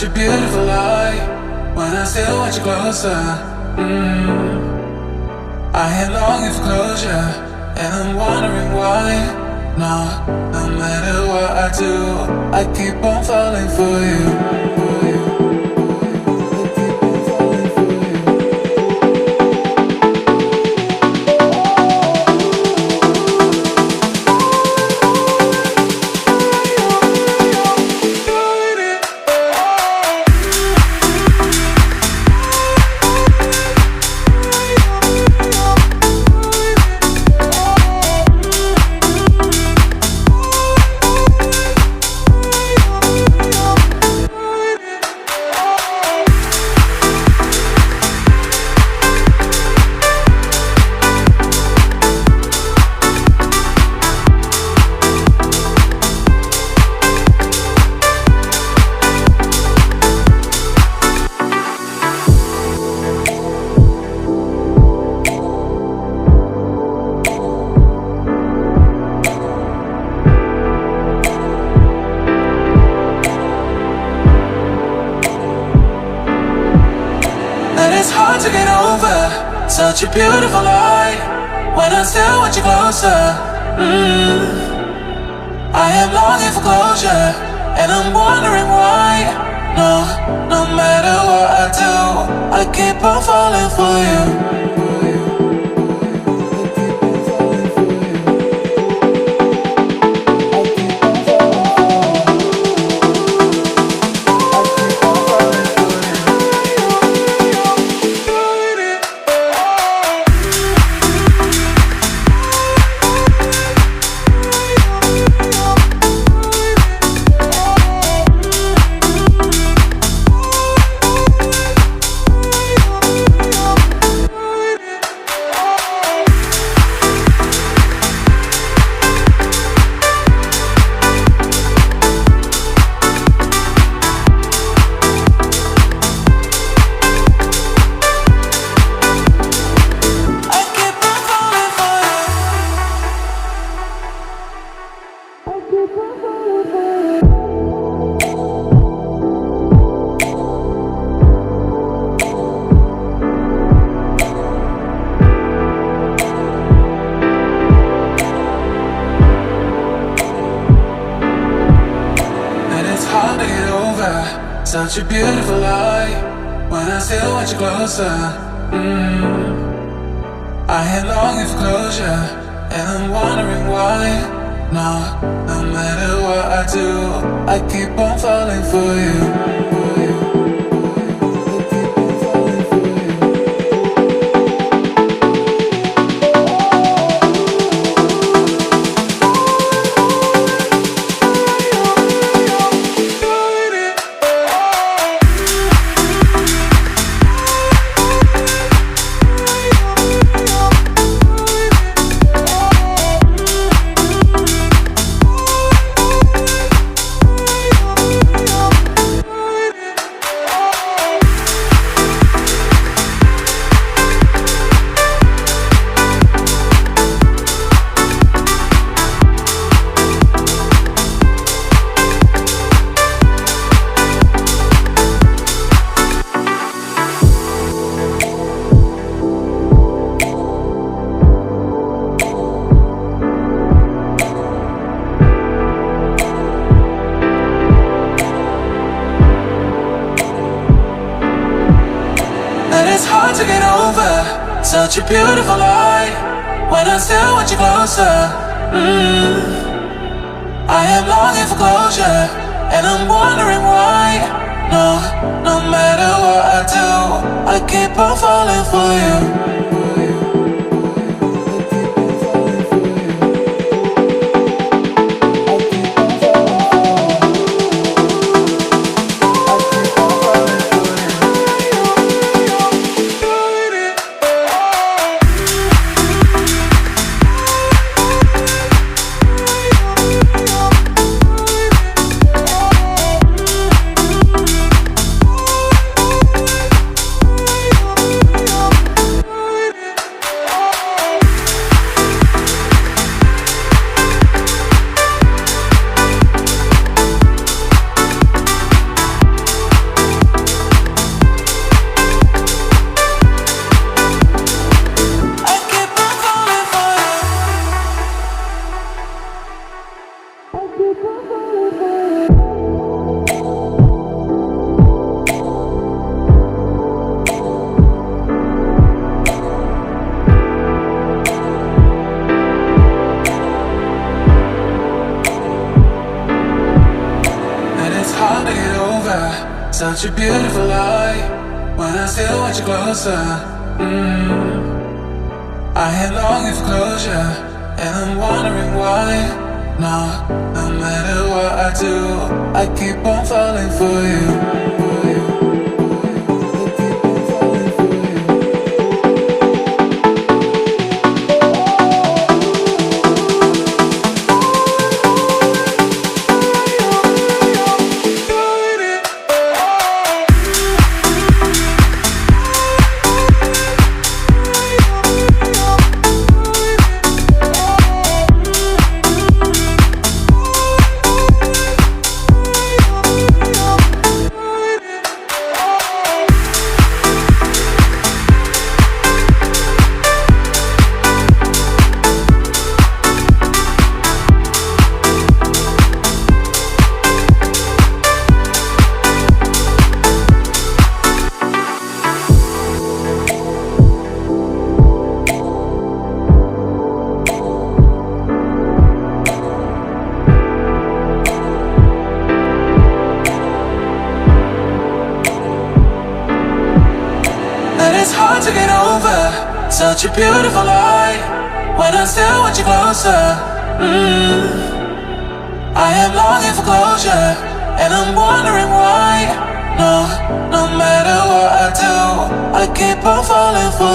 such a beautiful light. When I still want you closer, I am longing for closure, and I'm wondering why. No matter what I do, I keep on falling for you. To get over such a beautiful light. When I still want you closer, I am longing for closure, and I'm wondering why. No matter what I do, I keep on falling for you. Such a beautiful light. When I still want you closer, I am longing for closure, and I'm wondering why. No matter what I do, I keep on falling for you. To get over such a beautiful light. When I still want you closer, I am longing for closure, and I'm wondering why. No matter what I do, I keep on falling for you. such a beautiful light. When I still want you closer, I am longing for closure, and I'm wondering why. No matter what I do, I keep on falling for you. It's hard to get over such a beautiful light. When I still want you closer, I am longing for closure, and I'm wondering why. No matter what I do, I keep on falling for